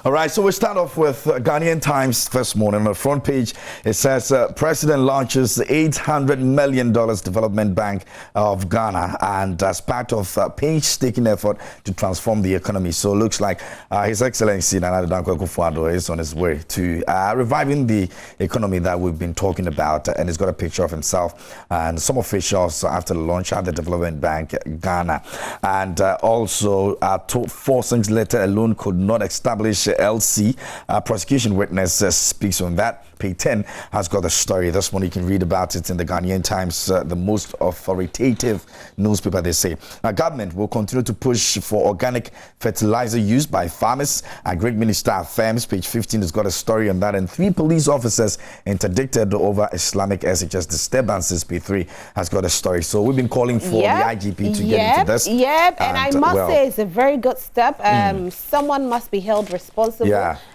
All right, so we start off with Ghanaian Times this morning. On the front page, it says President launches the $800 million development bank of Ghana, and as part of a painstaking effort to transform the economy. So it looks like His Excellency Nana Addo Dankwa Akufo-Addo is on his way to reviving the economy that we've been talking about, and he's got a picture of himself and some officials after the launch at the Development Bank Ghana. And also, 4 things letter alone could not establish LC. Prosecution witness speaks on that. Page 10 has got the story. This one you can read about it in the Ghanaian Times, the most authoritative newspaper, they say. Now, government will continue to push for organic fertilizer use by farmers. Agri Minister affirms. Page 15 has got a story on that. And 3 police officers interdicted over Islamic SHS disturbances. Page 3 has got a story. So we've been calling for the IGP to get into this. And I must say it's a very good step. Someone must be held responsible.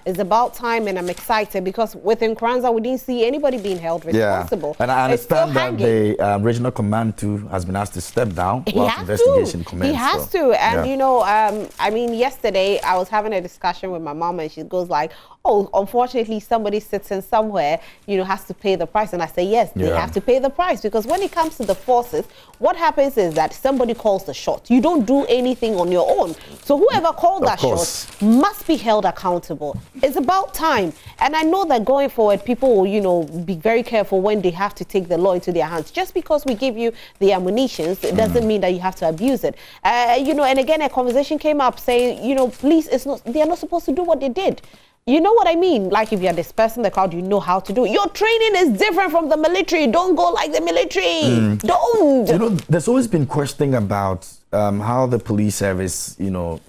It's about time, and I'm excited because within Kranza, we didn't see anybody being held responsible. And I understand that the regional command too has been asked to step down while investigation commences. He has to. And you know, I mean, yesterday I was having a discussion with my mom, and she goes like, oh, unfortunately somebody sits in somewhere, you know, has to pay the price. And I say, yes, they have to pay the price, because when it comes to the forces, what happens is that somebody calls the shot. You don't do anything on your own. So whoever called that shot must be held accountable. It's about time. And I know that going forward, people will, you know, be very careful when they have to take the law into their hands. Just because we give you the ammunition, it doesn't mean that you have to abuse it. You know, and again, a conversation came up saying, you know, police, they are not supposed to do what they did. You know what I mean? Like if you're dispersing the crowd, you know how to do it. Your training is different from the military. Don't go like the military. Don't. You know, there's always been questioning about how the police service, you know,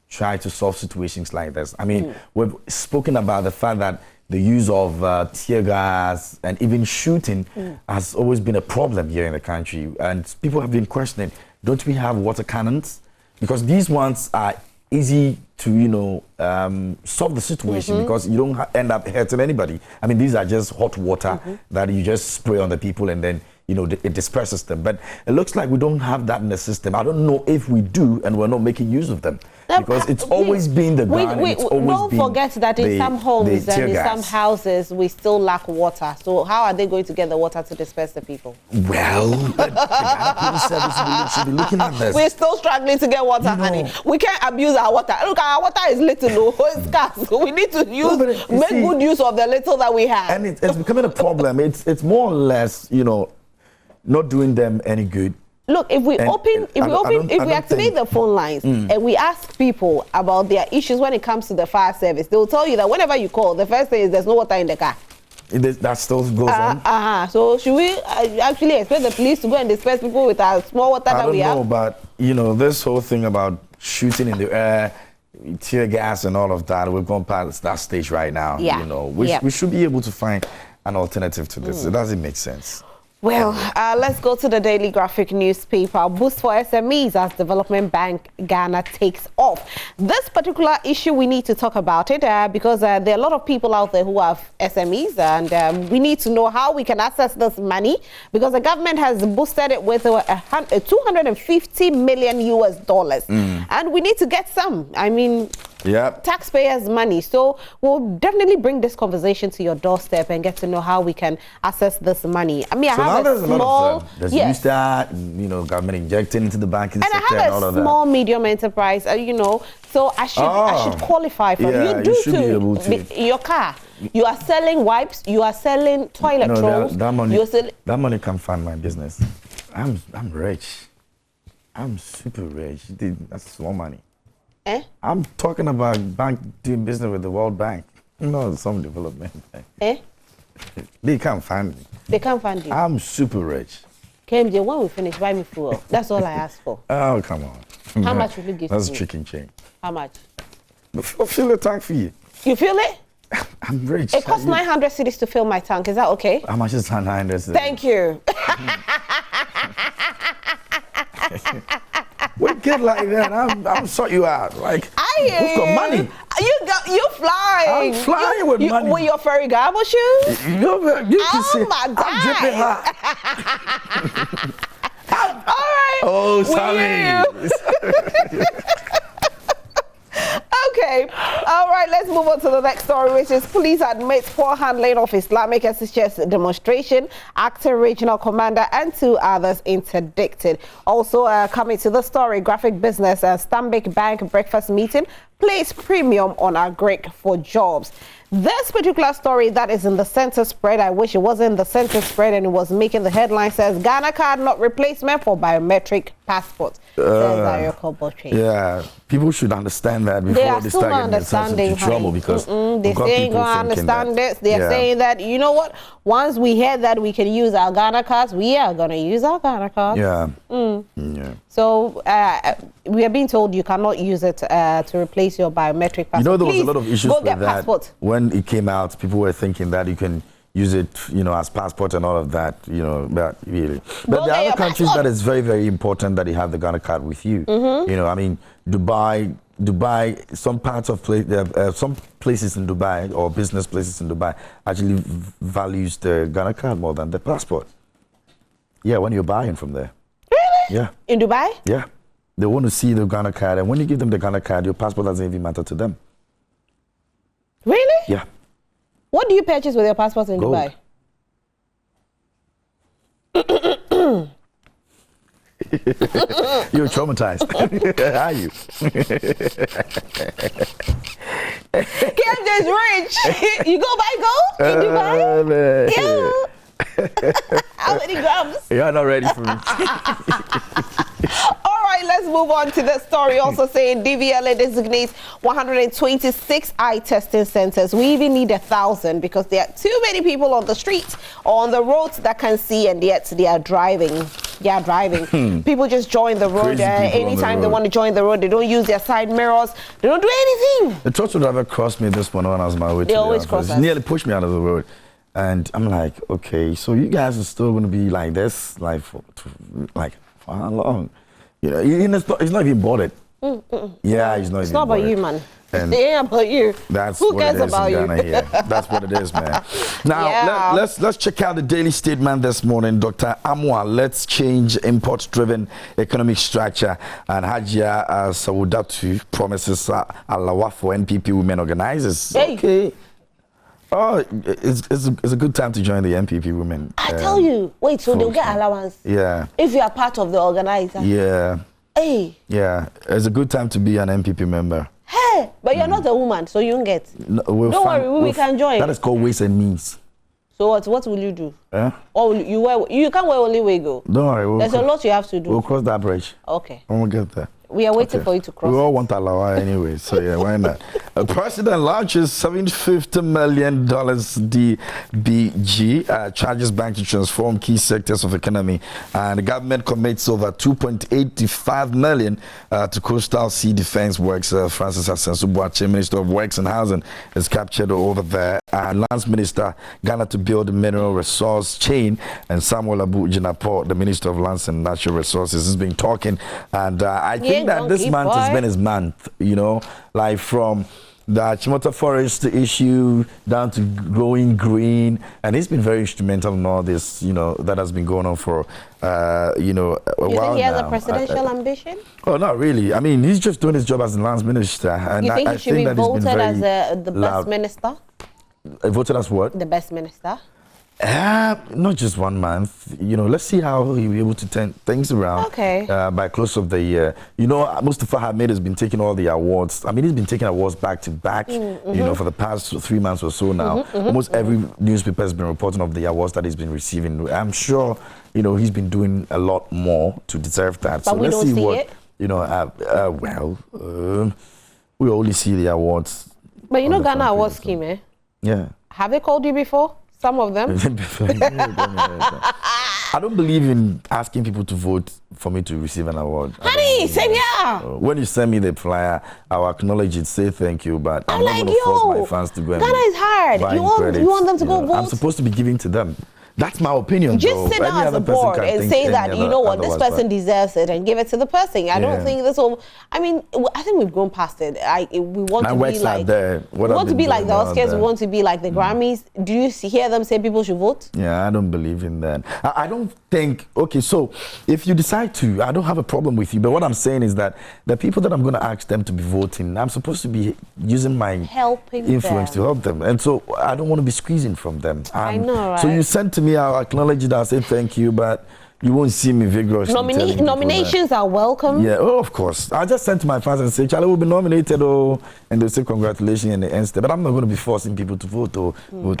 try to solve situations like this. I mean, we've spoken about the fact that the use of tear gas and even shooting has always been a problem here in the country. And people have been questioning, don't we have water cannons? Because these ones are easy to, you know, solve the situation because you don't end up hurting anybody. I mean, these are just hot water that you just spray on the people and then, you know, it disperses them. But it looks like we don't have that in the system. I don't know if we do and we're not making use of them. Because it's always been the gun. Don't forget that in some homes and in some houses, we still lack water. So how are they going to get the water to disperse the people? Well, the police service should be looking at this. We're still struggling to get water, honey. We can't abuse our water. Look, our water is little, it's scarce. We need to make good use of the little that we have. And it's becoming a problem. It's more or less, you know, not doing them any good. Look, if we activate the phone lines and we ask people about their issues when it comes to the fire service, they will tell you that whenever you call, the first thing is there's no water in the car. That still goes on? So should we actually expect the police to go and disperse people with our small water that we have? I don't know, but, you know, this whole thing about shooting in the air, tear gas and all of that, we've gone past that stage right now. You know, we should be able to find an alternative to this. It doesn't make sense. Well, let's go to the Daily Graphic newspaper. Boost for SMEs as Development Bank Ghana takes off. This particular issue, we need to talk about it because there are a lot of people out there who have SMEs, and we need to know how we can access this money, because the government has boosted it with $250 million and we need to get some. I mean, taxpayers' money. So we'll definitely bring this conversation to your doorstep and get to know how we can access this money. I mean, I have a small, there's you know, government injecting into the banking sector and I have a small, medium enterprise, you know, so I should qualify for it. You should be able to. Your car, you are selling wipes, you are selling toilet rolls. That money can fund my business. I'm rich. I'm super rich. That's small money. I'm talking about doing business with the World Bank. No, some development bank. They can't fund me. They can't fund you. I'm super rich. KMJ, when we finish, buy me fuel. That's all I ask for. Oh, come on. How much will you give me? That's chicken change. How much? Fill the tank for you. You feel it? I'm rich. It costs 900 cedis to fill my tank. Is that okay? How much is 900 cedis? Thank you. We get like that, I'm sort you out. Like, we've got money. You flying. I'm flying with money. With your furry gobble shoes? You can see, my God. I'm dripping hot. All right. Oh, sorry. Okay. Okay. All right, let's move on to the next story, which is police admit poor handling of Islamic SHS demonstration. Acting regional commander and 2 others interdicted. Also, coming to the story, graphic business Stanbic Bank breakfast meeting place premium on agric for jobs. This particular story that is in the center spread, I wish it wasn't in the center spread and it was making the headline, says Ghana card not replacement for biometric passport. Says Ayokor Botchwey. Yeah, people should understand that before they start getting themselves into trouble, because they ain't gonna understand this. They're saying that, you know what, once we hear that we can use our Ghana cards, we are gonna use our Ghana cards. Yeah. Yeah. So we are being told you cannot use it to replace your biometric passport. You know, there was a lot of issues with that. Passport. When it came out, people were thinking that you can use it, you know, as passport and all of that, you know, but really. But there are other countries that it's very, very important that you have the Ghana card with you. You know, I mean, Dubai, some parts of some places in Dubai or business places in Dubai actually values the Ghana card more than the passport. Yeah, when you're buying from there. Really? Yeah. In Dubai? Yeah. They want to see the Ghana card, and when you give them the Ghana card, your passport doesn't even matter to them. Really? Yeah. What do you purchase with your passport in Dubai? You're traumatized. Are you? Kev is rich. You go buy gold in Dubai? Yeah. How many grams? You're not ready for me. All right, let's move on to the story. Also saying DVLA designates 126 eye testing centers. We even need 1,000 because there are too many people on the streets or on the roads that can see, and yet they are driving. Yeah, driving. People just join the road. Anytime they want to join the road, they don't use their side mirrors. They don't do anything. The truck driver crossed me this morning when I was on my way to they always cross us. He nearly pushed me out of the road. And I'm like, okay, so you guys are still going to be like this, like for how long? You know, he's not even bothered. Yeah, he's not even bothered. It's not about you, man. And it ain't about you. That's Who what cares it is about in Ghana you? here. That's what it is, man. Now, let's check out the daily statement this morning. Dr. Amwa, let's change import-driven economic structure. And Hajia Sawudatu promises Alawa for NPP women organizers. Hey. Okay. Oh, it's a good time to join the NPP women. I tell you. Wait, so they'll get allowance? Yeah. If you are part of the organizer? Yeah. Hey. Yeah. It's a good time to be an NPP member. Hey, but you're not a woman, so you don't get. No, don't worry, we can join. That is called ways and means. So what will you do? Yeah? Or you can't wear only wego. Don't worry. There's a lot you have to do. We'll cross that bridge. Okay. When we get there. We are waiting for you to cross. We all want Alawa anyway, so yeah, why not? The president launches $750 million DBG, charges bank to transform key sectors of economy, and the government commits over $2.85 million to coastal sea defense works. Francis Asensubuache, Minister of Works and Housing, is captured over there. And Lands Minister, Ghana to build a mineral resource chain, and Samuel Abu Jinapo, the Minister of Lands and Natural Resources, has been talking, and I think that this month has been his month, you know, like from the Chimota Forest issue down to growing green, and he's been very instrumental in all this, you know, that has been going on for, you know, a while now. You think he has a presidential ambition? Oh, not really. I mean, he's just doing his job as the lands minister. And you think he should be voted as the best minister? Voted as what? The best minister. Not just 1 month. You know, let's see how he'll be able to turn things around. Okay. By close of the year. You know, Mustafa Hamid has been taking all the awards. I mean, he's been taking awards back to back, you know, for the past 3 months or so now. Almost every newspaper has been reporting of the awards that he's been receiving. I'm sure, you know, he's been doing a lot more to deserve that. But so we let's don't see see what, it. you know, we only see the awards. But you know Ghana Awards scheme, eh? Yeah. Have they called you before? Some of them? I don't believe in asking people to vote for me to receive an award. Honey, same here. When you send me the flyer, I'll acknowledge it, say thank you, but I'm not going to force my fans to go and Ghana is hard. You want them to go vote? I'm supposed to be giving to them. That's my opinion. Just though. sit down as a board and say that, you know what, this person deserves it, and give it to the person. I don't think this will. I mean, I think we've gone past it. We want to be like the Oscars. We want to be like the Grammys. Do you hear them say people should vote? Yeah, I don't believe in that. I don't think. Okay, so if you decide to, I don't have a problem with you. But what I'm saying is that the people that I'm going to ask them to be voting, I'm supposed to be using my influence to help them, and so I don't want to be squeezing from them. I know, right? So you sent to me, I'll acknowledge it, I'll say thank you, but you won't see me vigorously. Nominations are welcome. Yeah, of course. I just sent to my fans and say, Charlie will be nominated, and they'll say congratulations and the end step. But I'm not going to be forcing people to vote,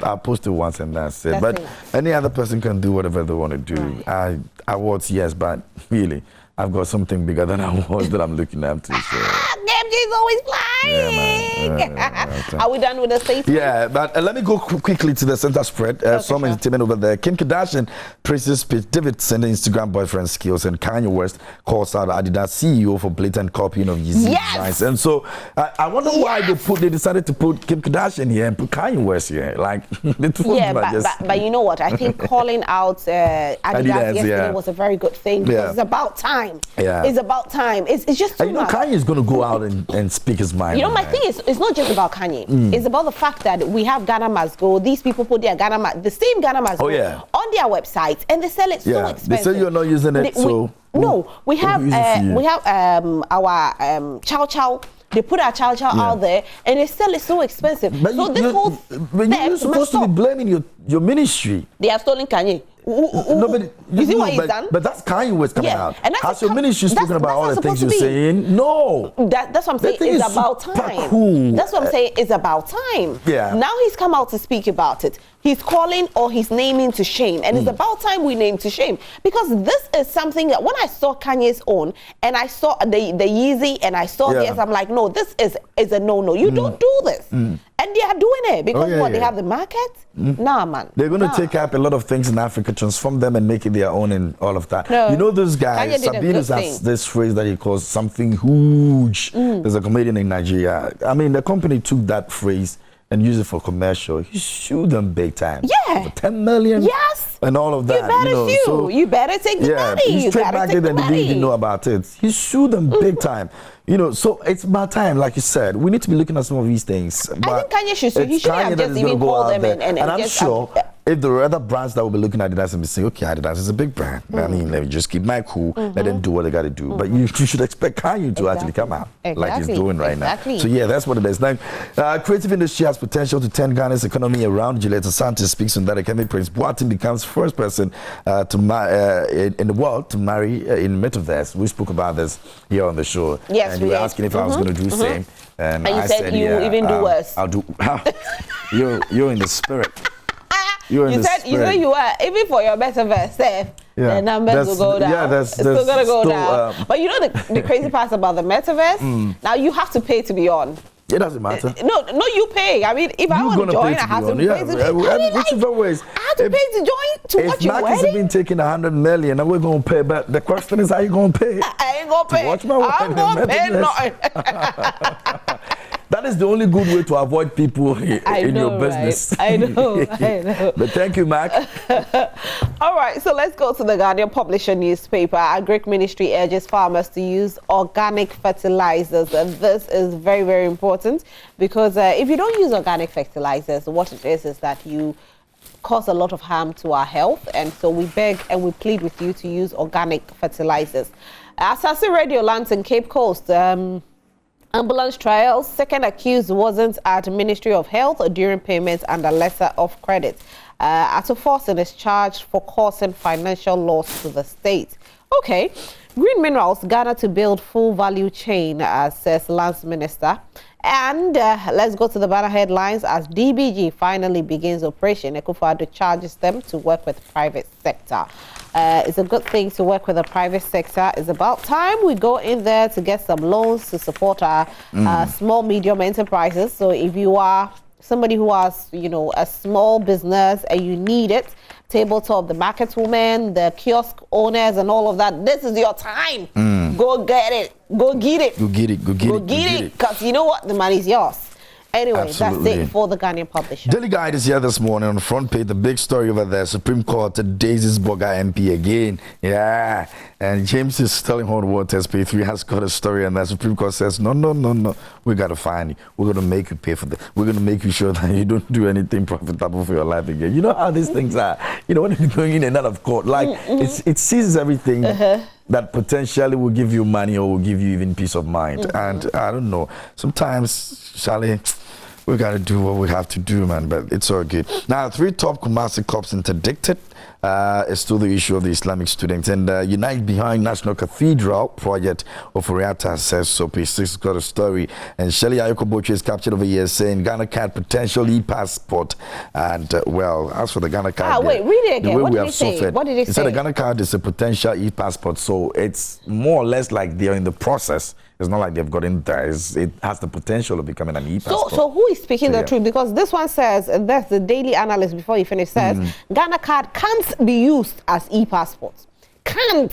I'll post it once and that's it. But any other person can do whatever they want to do. Right. Awards, yes, but really, I've got something bigger than awards that I'm looking up to. So. Gamgee's always flying. Are we done with the statement? Yeah, but let me go quickly to the center spread. Some entertainment over there. Kim Kardashian praises Pete Davidson, Instagram boyfriend skills, and Kanye West calls out Adidas CEO for blatant copying of Yeezy designs. And so I wonder why they decided to put Kim Kardashian here and put Kanye West here. Like, but you know what? I think calling out Adidas yesterday was a very good thing because it's about time. Yeah. It's about time. It's just too much. Kanye is going to go out and speak his mind. You know, my thing is, it's not just about Kanye. It's about the fact that we have Ghana Must Go. These people put their the same Ghana Must Go on their websites, and they sell it so expensive. They say you're not using it, we have our Chow Chow. They put our Chow Chow out there, and they sell it so expensive. But you're supposed to be blaming your ministry. They have stolen Kanye. You see what he's done? But that's Kanye West coming out. And has your ministry spoken about all the things you're saying? No. That's what I'm saying. It's about time. Cool. That's what I'm saying. It's about time. Yeah. Now he's come out to speak about it. He's calling or he's naming to shame. And it's about time we name to shame. Because this is something that when I saw Kanye's own and I saw the Yeezy and I saw this, I'm like, no, this is a no-no. You don't do this. And they are doing it because they have the market? Nah, man. They're going to take up a lot of things in Africa, transform them and make it their own and all of that. No. You know those guys, Sabinus has this phrase that he calls something huge. There's a comedian in Nigeria. I mean, the company took that phrase and use it for commercial. You sue them big time. Yeah. For 10 million. Yes. And all of that. You better sue. So, you better take the money. He's straight back it and they didn't even know about it. He sued them big time. You know, so it's about time, like you said. We need to be looking at some of these things. I think Kanye should sue. He shouldn't have just even called them and I'm sure if there were other brands that will be looking at Adidas and be saying, okay, Adidas is a big brand. I mean, let me just keep my cool, let them do what they got to do. But you should expect Kanye to actually come out like he's doing right now. So yeah, that's what it is. Now, creative industry has potential to turn Ghana's economy around. Juliet Asante speaks on that. Academic Prince Boateng becomes first person in the world to marry in metaverse. We spoke about this here on the show. Yes, and you were asking if I was going to do the same. And you said you will even do worse. I'll do. You're in the spirit. You said you are even for your metaverse, the numbers will go down. Yeah, it's still gonna go down. But you know the crazy part about the metaverse? Now you have to pay to be on. It doesn't matter. No, you pay. I mean, if I want to join, I have to pay to whichever ways. I have to pay to join to watch your wedding. If Mac has been taking 100 million, and we're going to pay, but the question is, how you going to pay? I ain't going to pay. Watch my wedding. I'm going to pay nothing. That is the only good way to avoid people in your business. Right? I know. But thank you, Mac. All right, so let's go to the Guardian Publisher newspaper. Agric Ministry urges farmers to use organic fertilizers. And this is very, very important because if you don't use organic fertilizers, what it is that you cause a lot of harm to our health. And so we beg and we plead with you to use organic fertilizers. Assassin Radio lands in Cape Coast. Ambulance trials. Second accused wasn't at Ministry of Health during payments under lesser of credit. Ato Forson is charged for causing financial loss to the state. Okay. Green Minerals, Ghana to build full value chain, says Lance Minister. And let's go to the banner headlines as DBG finally begins operation. Ekufuado charges them to work with private sector. It's a good thing to work with the private sector. It's about time we go in there to get some loans to support our small, medium enterprises. So if you are somebody who has, a small business and you need it, tabletop, the market women, the kiosk owners and all of that, this is your time. Go get it. Go get it. Go get it. Because you know what? The money is yours. Anyway, Absolutely. that's it for the Ghanaian publisher. Daily Guide is here this morning on the front page. The big story over there: Supreme Court Daisy's Boga MP again. Yeah, and James is telling Hot Waters P3 has got a story, and the Supreme Court says no. We got to find you. We're going to make you pay for this. We're going to make you sure that you don't do anything profitable for your life again. You know how these things are. You know when you're going in and out of court, like it seizes everything. That potentially will give you money or will give you even peace of mind. And I don't know. Sometimes, Charlie, we got to do what we have to do, man, but it's all good. Now, 3 top Kumasi cops interdicted. It's still the issue of the Islamic students. And Unite Behind National Cathedral project of Oriata says so. P6 got a story. And Shelley Ayokor Botchwey is captured over here saying Ghana card potential e-passport. And, well, as for the Ghana card... wait, read it again. What did he say? What did he say? He said the Ghana card is a potential e-passport. So it's more or less like they're in the process. It's not like they've gotten there. It has the potential of becoming an e-passport. So who is speaking the truth? Because this one says, and that's the Daily Analyst before you finish, says, Ghana card can't be used as e-passports. Can't.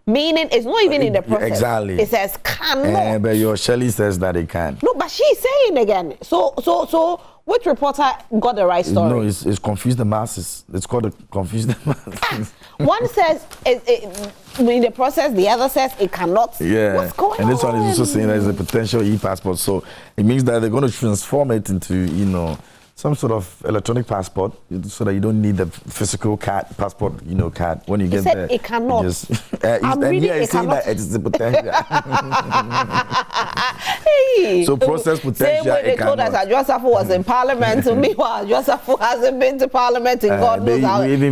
Meaning it's not even in the process. Exactly. It says cannot. But your Shelley says that it can. No, but she's saying again. So which reporter got the right story? No, it's confused the masses. It's called a confuse the masses. One says in the process, the other says it cannot. Yeah. What's going on? And this one is also saying there's a potential e-passport. So it means that they're going to transform it into, some sort of electronic passport so that you don't need the physical passport, card. When you get there, it cannot. He's saying that it's the potential. Hey. So process potential. Same way they told us that Joseph was in Parliament. Meanwhile, Joseph hasn't been to Parliament in God knows how. She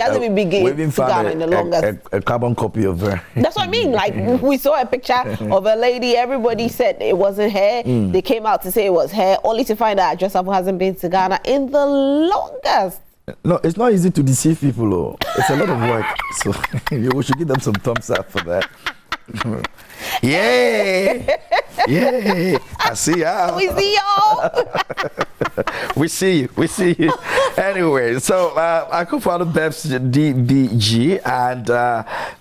hasn't been beginning to Ghana in the longest. A carbon copy of her. That's what I mean. Like we saw a picture of a lady. Everybody said it wasn't her. They came out to say it was her, only to find out Joseph hasn't been to Ghana in the longest. No, it's not easy to deceive people. Oh. It's a lot of work. So we should give them some thumbs up for that. Yeah. I see y'all. We see y'all. We see you. Anyway, so I go for the BEPS DBG, and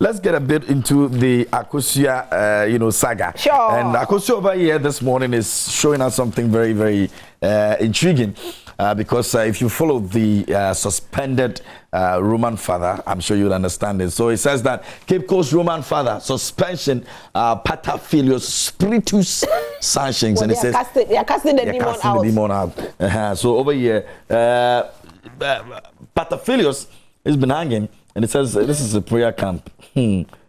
let's get a bit into the Akosua, saga. Sure. And Akosua over here this morning is showing us something very, very intriguing. Because if you follow the suspended Roman father, I'm sure you'll understand it. So it says that Cape Coast Roman father suspension, pater filius spiritus sanctions, and it says they are casting the demon out. So over here, pater filius has been hanging, and it says this is a prayer camp.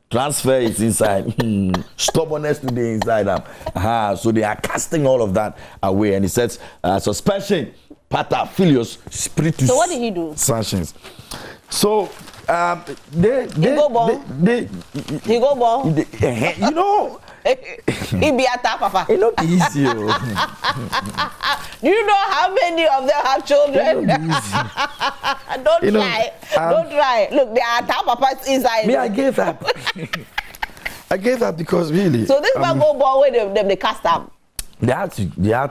Transfer is inside. Stubbornness today inside. So they are casting all of that away, and it says suspension. Pater filius spiritus. So what did he do? Sanctions. So he go ball. He be a top papa. It's not easy. Do you know how many of them have children? Don't try. Don't try. Look, there are top papas inside. Me, I gave up. I gave up because really. So this man go ball with them they cast up. They had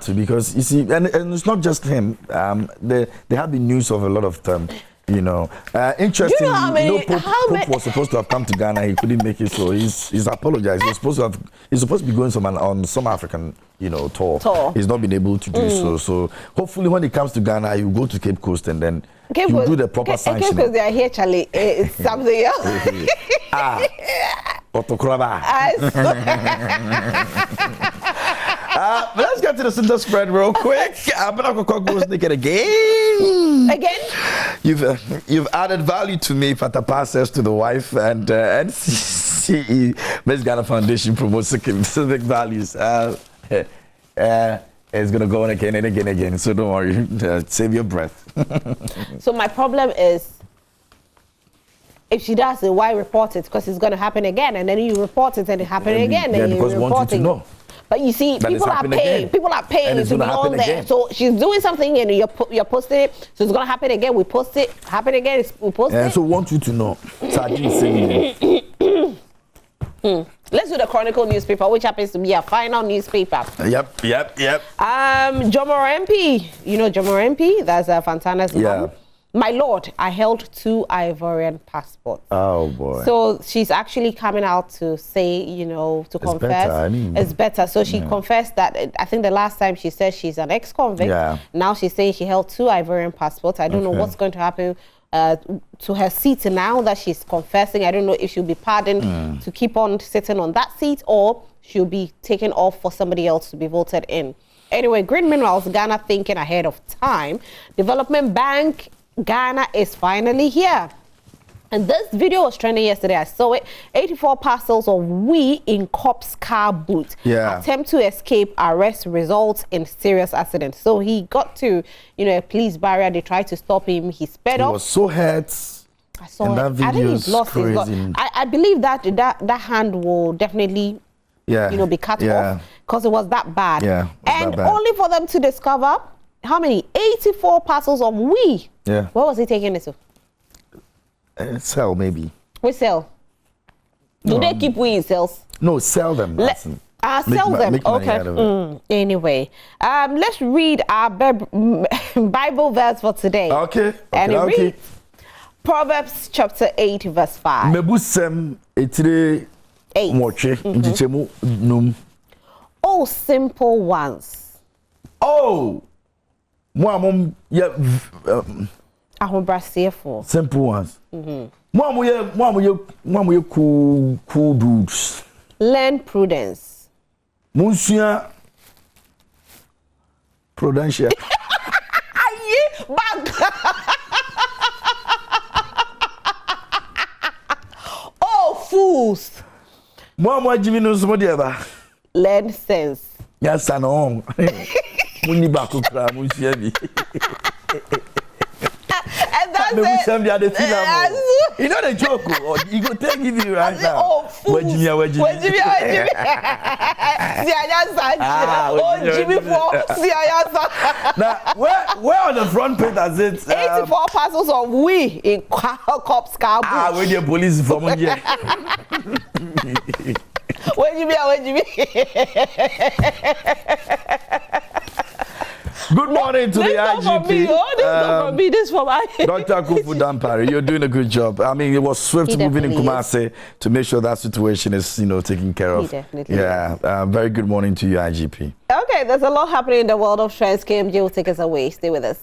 to because you see, and it's not just him. There have been news of a lot of them. Interesting. You know Pope was supposed to have come to Ghana. He couldn't make it, so he's apologized. He's supposed to be going on some African tour. He's not been able to do so. So hopefully when he comes to Ghana, he'll go to Cape Coast and then he'll do the proper sanctioning. Cape Coast, they are here, Charlie. It's something else. Otokraba. Let's get to the center spread real quick. Goes naked again. You've added value to me, Patapa says to the wife, and NCCE, Best Ghana Foundation promotes civic values. It's going to go on again and again and again, so don't worry. Save your breath. So my problem is, if she does it, why report it? Because it's going to happen again, and then you report it and it happens again. Yeah, because we want you to know. But you see, people are paying. People are paying to be on there. Again. So she's doing something, and you're posting it. So it's gonna happen again. We post it. Happen again. We post it. So want you to know. Let's do the Chronicle newspaper, which happens to be a final newspaper. Yep. Jomoro MP. You know Jomoro MP? That's Fantana's mom. My lord, I held 2 Ivorian passports. Oh boy. So she's actually coming out to say, you know, to confess. It's better. So she confessed that, I think the last time she said she's an ex-convict. Yeah. Now she's saying she held 2 Ivorian passports. I don't know what's going to happen to her seat now that she's confessing. I don't know if she'll be pardoned to keep on sitting on that seat, or she'll be taken off for somebody else to be voted in. Anyway, Green Minerals Ghana thinking ahead of time. Development Bank Ghana is finally here. And this video was trending yesterday. I saw it. 84 parcels of weed in cop's car boot. Yeah. Attempt to escape arrest results in serious accident. So he got to, you know, a police barrier. They tried to stop him. He sped off. He was so hurt. I saw it. That video I think he's lost his crazy. I believe that hand will definitely, you know, be cut off because it was that bad. Yeah. And only for them to discover how many? 84 parcels of weed. Yeah. Where was he taking it to? Sell maybe. We sell. Do they keep weed in cells? No, sell them. Sell them. Okay. Anyway, let's read our Bible verse for today. Okay. And it reads Proverbs chapter 8, verse 5. Mebusem etire 8. Moche nchichemu num. Oh, simple ones. Oh. Mo Ahobrasiefo. simple ones. Mo cool dudes. Learn prudence. Munsua prudential. Oh, fools. Mo jivinu so de ba. Learn sense. Yes, I know. Muni ba ko kra munsua bi. And that's it. You know the joke, or you go take it right now. Oh, fools. Where Jimmy. Oh, Jimmy for Now, where on the front page does it? 84 parcels of weed in cop's car boot. Where the police from here? Where Jimmy? Good morning to the IGP. This is not from me. This is from IGP. Dr. Kufu Dampari, you're doing a good job. I mean, it was swift moving in Kumasi to make sure that situation is, you know, taken care of. Definitely. Yeah. Very good morning to you, IGP. Okay, there's a lot happening in the world of trends. KMJ will take us away. Stay with us.